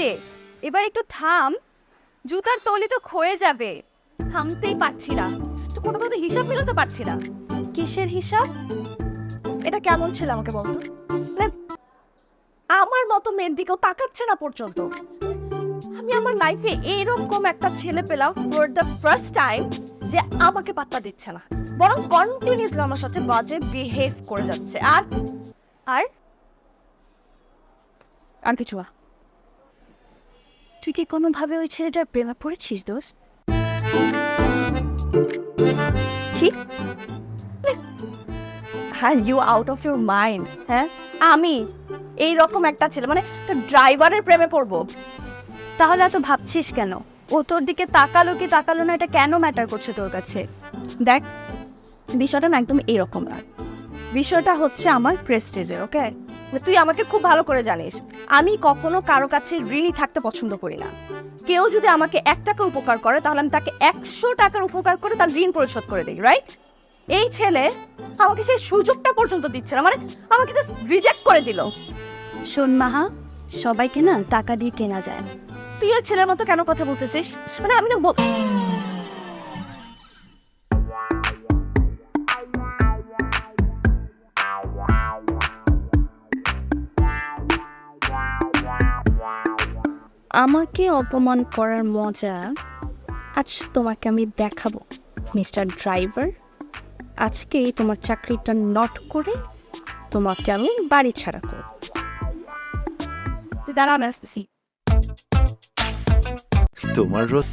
রে, এবার একটু থাম, জুতার তলি তো ক্ষয়ে যাবে। থামতেই পারছি না, তো কোনো কথা হিসাব মিলাতে পারছি না। কিসের হিসাব? এটা কেমন ছিল আমাকে বলতো? মানে আমার মতো মেয়ের দিকেও তাকাচ্ছে না পর্যন্ত। আমি আমার লাইফে এরকম একটা ছেলে পেলাম ফর দ্য ফার্স্ট টাইম, যে আমাকে পাত্তা দিচ্ছে না, বরং কন্টিনিউসলি আমার সাথে বাজে বিহেভ করে যাচ্ছে। আর আর আর কিছু না। তুই কি কোনোভাবে ওই ছেলেটার প্রেমে পড়েছিস দোস্ত? কি? হ্যাঁ, you out of your mind? হ্যাঁ, আমি এইরকম একটা ছেলে, মানে ড্রাইভারের প্রেমে পড়বো? তাহলে এত ভাবছিস কেন? ও তোর দিকে তাকালো কি তাকালো না, এটা কেন ম্যাটার করছে তোর কাছে? দেখ, বিষয়টা না একদম এইরকম না। বিষয়টা হচ্ছে আমার প্রেস্টিজের। ওকে, তুই আমাকে খুব ভালো করে জানিস, আমি কখনো কারো কাছে ঋণী থাকতে পছন্দ করি না। কেউ যদি আমাকে 1 টাকা উপকার করে, তাহলে আমি তাকে 100 টাকার উপকার করে তার ঋণ পরিশোধ করে দিই, রাইট? এই ছেলে আমাকে সেই সুযোগটা পর্যন্ত দিচ্ছে না, মানে আমাকে জাস্ট রিজেক্ট করে দিল। শোন মাহা, সবাইকে না টাকা দিয়ে কেনা যায় না। তুই ওই ছেলের মতো কেন কথা বলতেছিস? মানে আমি না আমাকে অপমান করার মজা আজ তোমাকে আমি দেখাবো মিস্টার ড্রাইভার। আজকেই তোমার চাকরিটা নট করে তোমাকে আমি বাড়ি ছাড়া করব। তুই দাঁড়া, আমি আসতেছি। তোমার রোজ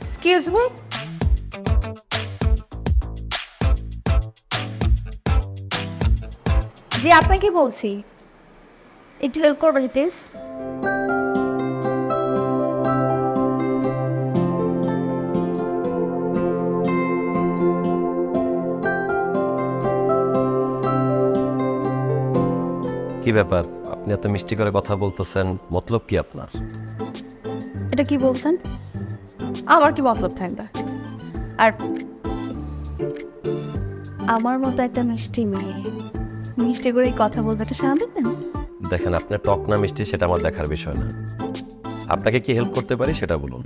এক্সকিউজ মি, জি আপনাকে বলছি, একটু হেল্প করবেন প্লিজ? কি ব্যাপার, আপনি এত মিষ্টি করে কথা বলতেছেন, মতলব কি আপনার? এটা কি বলছেন? আমার কি মতলব থাকবে? আর আমার মতো একটা মিষ্টি মেয়ে মিষ্টি করেই কথা বলবে, এটা স্বাভাবিক না? দেখেন, আপনার টক না মিষ্টি সেটা আমার দেখার বিষয় না। আপনাকে কি হেল্প করতে পারি সেটা বলুন।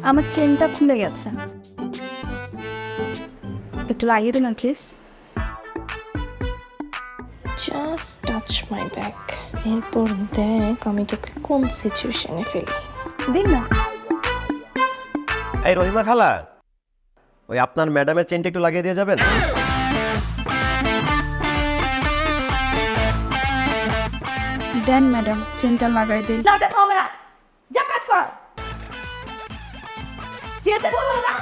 আমার চেনটা খুলে গেছে, একটু লাগিয়ে দিন please. Just touch my back, এরপর দেখ আমি তোকে কোন সিচুয়েশনে ফেলি। দিন না। এই রহিমা খালা, ওই আপনার ম্যাডামের চেনটা একটু লাগিয়ে দিয়ে যাবেন? দেন ম্যাডাম, চেনটা লাগাই দিন। না, ওটা হবে না, যা কাজ কর, যেতে বলো না।